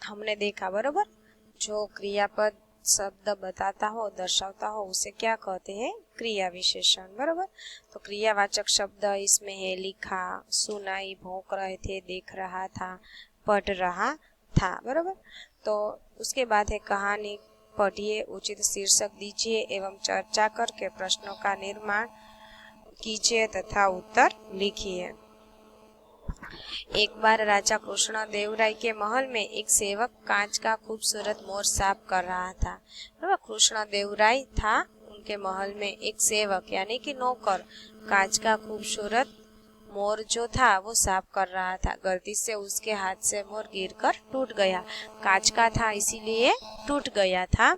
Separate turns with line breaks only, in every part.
हमने देखा, बरोबर। जो क्रियापद शब्द बताता हो, दर्शाता हो, उसे क्या कहते हैं? क्रिया विशेषण, बरोबर। तो क्रियावाचक शब्द इसमें है लिखा, सुनाई, भौंक रहे थे, देख रहा था, पढ़ रहा था, बरोबर। तो उसके बाद है कहानी पढ़िए, उचित शीर्षक दीजिए एवं चर्चा करके प्रश्नों का निर्माण कीजिए तथा उत्तर लिखिए। एक बार राजा कृष्ण देव राय के महल में एक सेवक कांच का खूबसूरत मोर साफ कर रहा था। कृष्ण देव राय था, उनके महल में एक सेवक यानी कि नौकर कांच का खूबसूरत मोर जो था वो साफ कर रहा था। गलती से उसके हाथ से मोर गिरकर टूट गया। कांच का था इसीलिए टूट गया था,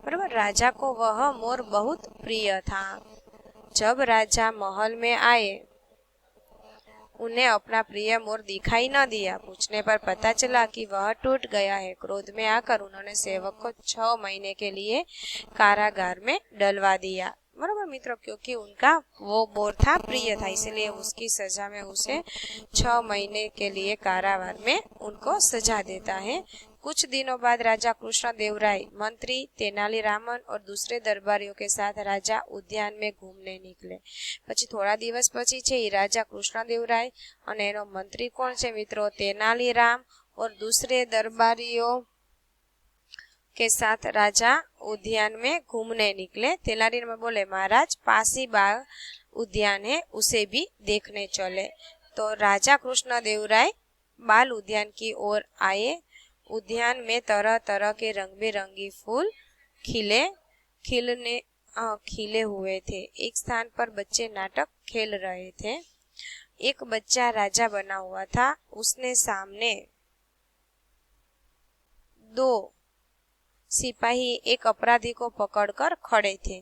बराबर। राजा को वह मोर बहुत प्रिय था। जब राजा महल में आए, उन्हें अपना प्रिय मोर दिखाई न दिया। पूछने पर पता चला कि वह टूट गया है। क्रोध में आकर उन्होंने सेवक को 6 महीने के लिए कारागार में डलवा दिया, बराबर मित्रों। क्योंकि उनका वो मोर था, प्रिय था, इसलिए उसकी सजा में उसे 6 महीने के लिए कारागार में उनको सजा देता है। कुछ दिनों बाद राजा कृष्ण देव राय मंत्री तेनालीरामन और दूसरे दरबारियों के साथ राजा उद्यान में घूमने निकले। પછી થોડા દિવસ પછી છે રાજા કૃષ્ણદેવ રાય અને એનો મંત્રી કોણ છે મિત્રો? તેનાલીરામ और दूसरे दरबारियों के साथ राजा उद्यान में घूमने निकले। तेनालीराम बोले, महाराज पासी बाग उद्यान है, उसे भी देखने चले। तो राजा कृष्णदेव राय बाल उद्यान की ओर आए। उद्यान में तरह तरह के रंग बिरंगी फूल खिले हुए थे। एक स्थान पर बच्चे नाटक खेल रहे थे। एक बच्चा राजा बना हुआ था। उसने सामने 2 सिपाही एक अपराधी को पकड़कर खड़े थे।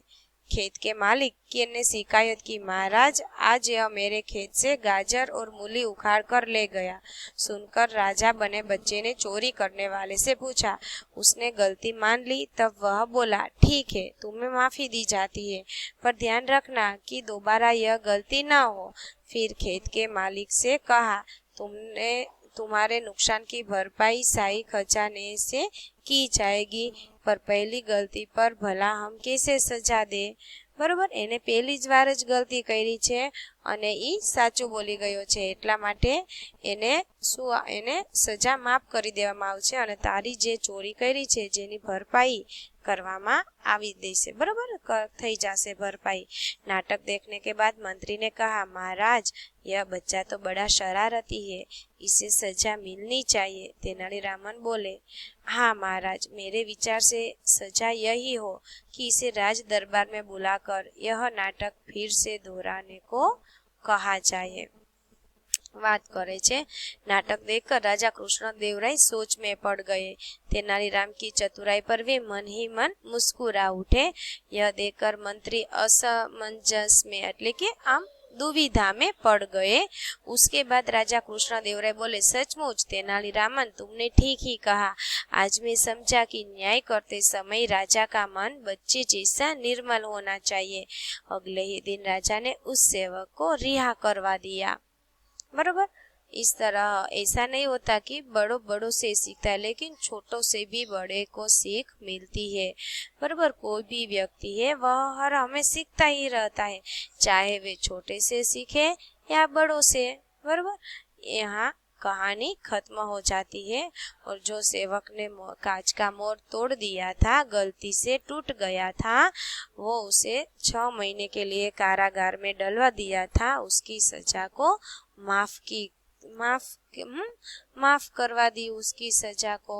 खेत के मालिक ने शिकायत की, महाराज आज यह मेरे खेत से गाजर और मूली उखाड़ कर ले गया। सुनकर राजा बने बच्चे ने चोरी करने वाले से पूछा। उसने गलती मान ली। तब वह बोला, ठीक है, तुम्हें माफी दी जाती है, पर ध्यान रखना कि दोबारा यह गलती ना हो। फिर खेत के मालिक से कहा, तुम्हारे नुकसान की भरपाई शाही खजाने से की जाएगी, पर पहली गलती पर भला हम कैसे सजा दे? बरोबर, એને પહેલી જ વાર જ ગલતી કરી છે અને ઈ સાચું બોલી ગયો છે, એટલા માટે એને સજા માફ કરી દેવામાં આવશે અને તારી જે ચોરી કરી છે જેની ભરપાઈ કરવામાં આવી દેશે, बराबर થઈ जाશે भरपाई। नाटक देखने के बाद मंत्री ने कहा, महाराज यह बच्चा तो बड़ा शरारती है, इसे सजा मिलनी चाहिए। तेनालीरामन बोले, हाँ महाराज, मेरे विचार से सजा यही हो कि इसे राज दरबार में बुलाकर यह नाटक फिर से दोहराने को कहा जाए। बात करे छे। नाटक देखकर राजा कृष्णदेव राय सोच में पड़ गए। तेनालीराम की चतुराई पर वे मन ही मन मुस्कुरा उठे। यह देखकर मंत्री असमंजस में એટલે કે આમ दुविधा में पड़ गए। उसके बाद राजा कृष्णदेव राय बोले, सचमुच तेनालीरामन, तुमने ठीक ही कहा। आज मैं समझा कि न्याय करते समय राजा का मन बच्चे जैसा निर्मल होना चाहिए। अगले ही दिन राजा ने उस सेवक को रिहा करवा दिया, बरोबर। इस तरह ऐसा नहीं होता कि बड़ों से सीखता है, लेकिन छोटों से भी बड़े को सीख मिलती है, बरोबर। कोई भी व्यक्ति है वह हर हमें सीखता ही रहता है, चाहे वे छोटे से सीखे या बड़ों से, बरोबर। यहाँ कहानी खत्म हो जाती है और जो सेवक ने कांच का मोर तोड़ दिया था, गलती से टूट गया था, वो उसे 6 महीने के लिए कारागार में डलवा दिया था। उसकी सजा को माफ करवा दी उसकी सजा को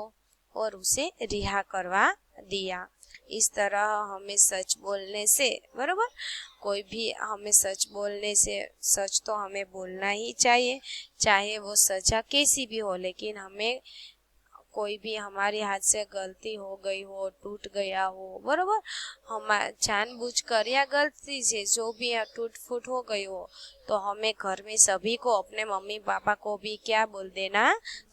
और उसे रिहा करवा दिया। इस तरह हमें सच बोलने से, बरोबर, कोई भी हमें सच बोलने से, सच तो हमें बोलना ही चाहिए, चाहे वो सजा कैसी भी हो, लेकिन हमें कोई भी हमारे हाथ से गलती हो गई हो, टूट गया हो, बरोबर, हम जानबूझकर या गलती से जो भी टूट फूट हो गई हो, तो हमें घर में सभी को, अपने मम्मी पापा को भी क्या बोल देना?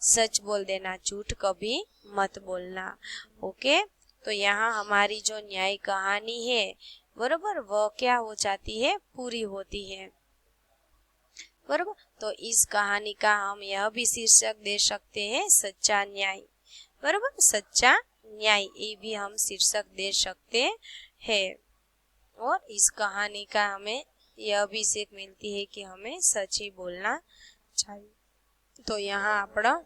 सच बोल देना, झूठ कभी मत बोलना। ओके, तो यहाँ हमारी जो न्याय कहानी है, बरोबर, वो क्या हो जाती है? पूरी होती है, बरोबर। तो इस कहानी का हम यह भी शीर्षक दे सकते हैं, सच्चा न्याय, बरोबर। सच्चा न्याय, ये भी हम शीर्षक दे सकते हैं। और इस कहानी का हमें यह भी सीख मिलती है कि हमें सच ही बोलना चाहिए। तो यहाँ આપણો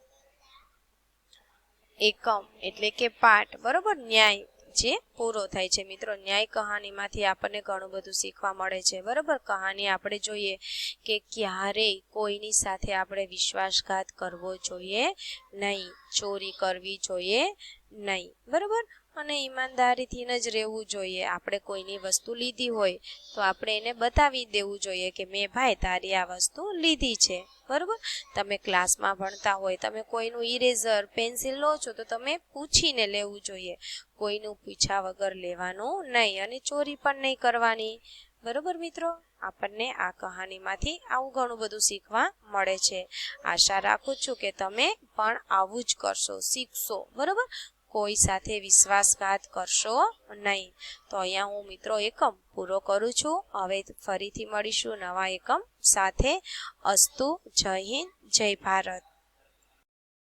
એકમ એટલે કે પાઠ બરોબર ન્યાય જે પૂરો થાય છે મિત્રો। ન્યાય કહાનીમાંથી આપણને ઘણું બધું શીખવા મળે છે બરોબર। કહાની આપણે જોઈએ કે ક્યારેય કોઈની સાથે આપણે વિશ્વાસઘાત કરવો જોઈએ નહીં, ચોરી કરવી જોઈએ નહીં બરોબર। અને ઈમાનદારીથી જ રહેવું જોઈએ। આપણે કોઈની વસ્તુ લીધી હોય તો આપણે એને બતાવી દેવું જોઈએ કે મેં ભાઈ તારી આ વસ્તુ લીધી છે બરોબર। તમે ક્લાસમાં ભણતા હોય, તમે કોઈનું ઇરેઝર પેન્સિલ લો છો તો તમે પૂછીને લેવું જોઈએ, કોઈનું પૂછ્યા વગર લેવાનું નહીં અને ચોરી પણ નહીં કરવાની બરોબર મિત્રો। આપણને આ કહાનીમાંથી આવું ઘણું બધું શીખવા મળે છે। આશા રાખું છું કે તમે પણ આવું જ કરશો, શીખશો બરોબર। કોઈ સાથે વિશ્વાસઘાત કરશો નહીં। તો અહીંયા હું મિત્રો એકમ પૂરો કરું છું। હવે ફરીથી મળીશું નવા એકમ સાથે। અસ્તુ, જય હિન્દ, જય ભારત।